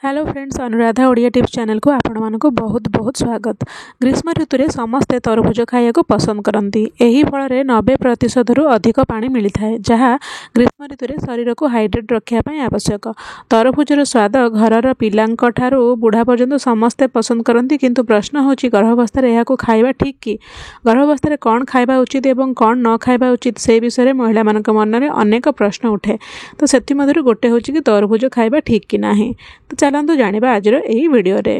Hello friends, Anuradha Odia tips channel को आपण मानक बहुत बहुत स्वागत। ग्रीष्म ऋतु में समस्ते तरभुज खाया को पसंद करती। यही फल 90% अधिक पानी मिलता है, जहाँ ग्रीष्म ऋतु में शरीर को हाइड्रेट रखापी आवश्यक। तरभुजर स्वाद घर पिला बुढ़ा पर्यंत समस्ते पसंद करती, किंतु प्रश्न होची गर्भावस्था यह खाଇବା ठीक कि? गर्भावस्था कौन खाଇବା उचित एवं कौन न खाଇବା उचित से विषय महिला मन में अनेक प्रश्न उठे। तो से गोटे हूँ कि तरभुज खाଇବା ठीक कि नाही। तो चलतु जानिबा आज यही वीडियो रे।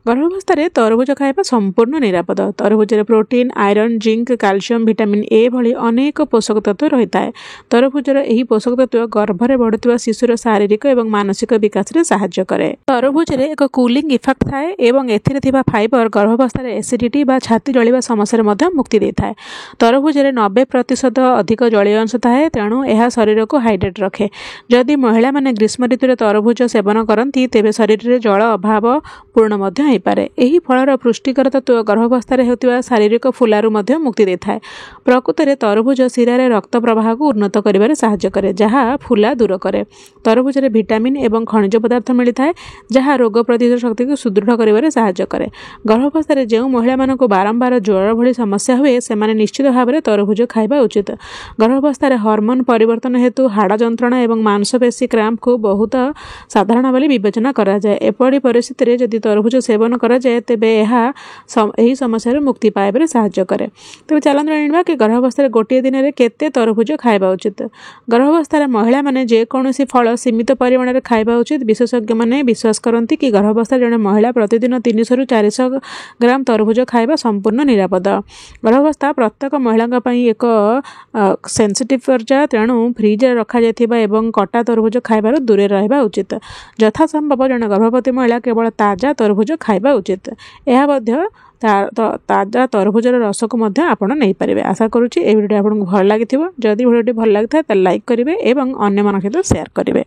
गर्भावस्था तरभुज खाଇବା संपूर्ण निरापद। तरभुज protein, iron, zinc, calcium, vitamin A भली अनेक पोषक तत्व रही है। तरभुजर यही पोषक तत्व गर्भरे बढ़ुवा शिशुर शारीरिक और मानसिक विकास में सहायता करे। तरभुज एक कूलिंग इफेक्ट थाए एवं एथिरे थिबा फाइबर गर्भावस्था एसिडिटी बा छाती जलिबा समस्या मध्य मुक्ति देता। तरभुज 90% अधिक जलीय अंश थाए, तेणु यह शरीर को हाइड्रेट रखे। जदि महिला माने ग्रीष्म ऋतु तरभुज सेवन करती तेबे शरीर में जल अभाव पूर्ण पारे। यही फलर पुष्टिकर तत्व गर्भावस्था होता शारीरिक फुलारू मुक्ति देता है। प्रकृत में तरभुज शिरार रक्त प्रवाह को उन्नत कर साहाय्य करे, जहाँ फुला दूर करे। तरभुज विटामिन एवं खनिज पदार्थ मिलता है, जहाँ रोग प्रतिरोधक शक्ति को सुदृढ़ कर साहाय्य करे। गर्भावस्था जो महिला मान को बारंबार ज्वर भली समस्या हुए, से निश्चित भाव में तरभुज खाଇବା उचित। गर्भावस्था हार्मोन परिवर्तन हेतु हाड़ जंत्रणा एवं मांसपेशी क्रैम्प को बहुत साधारण भाव विवेचना करा जाए। एपरी परिस्थिति में जदि तरभुज सेवन करा जाए तेबे यही समस्या मुक्ति पाइबार साहाय्य करे। तेज चलते जाना कि गर्भावस्था गोटे दिन में केते तरभुज खाଇବା उचित। गर्भावस्था महिला माने जेकोसी फल सीमित परिमाण में खाଇବା उचित। विशेषज्ञ मैंने विश्वास करती कि गर्भावस्था जड़े महिला प्रतिदिन 300 ରୁ 400 ग्राम तरभुज खाଇବା संपूर्ण निरापद। गर्भावस्था प्रत्येक महिला एक सेंसिटिव पर्याय, तेणु फ्रिज रखा एवं कटा तरभुज खाइबार दूरे रहा उचित। यथासंभव जड़े गर्भवती महिला केवल ताजा तरभुज खाଇବା उचित। यह ताजा तरभुजर रस को आपण नहीं पारे। आशा करुच्ची ए वीडियो आपको भल लगी। जदि वीडियो भल लगी था लाइक करेंगे और अन्य मन सहित शेयर करेंगे।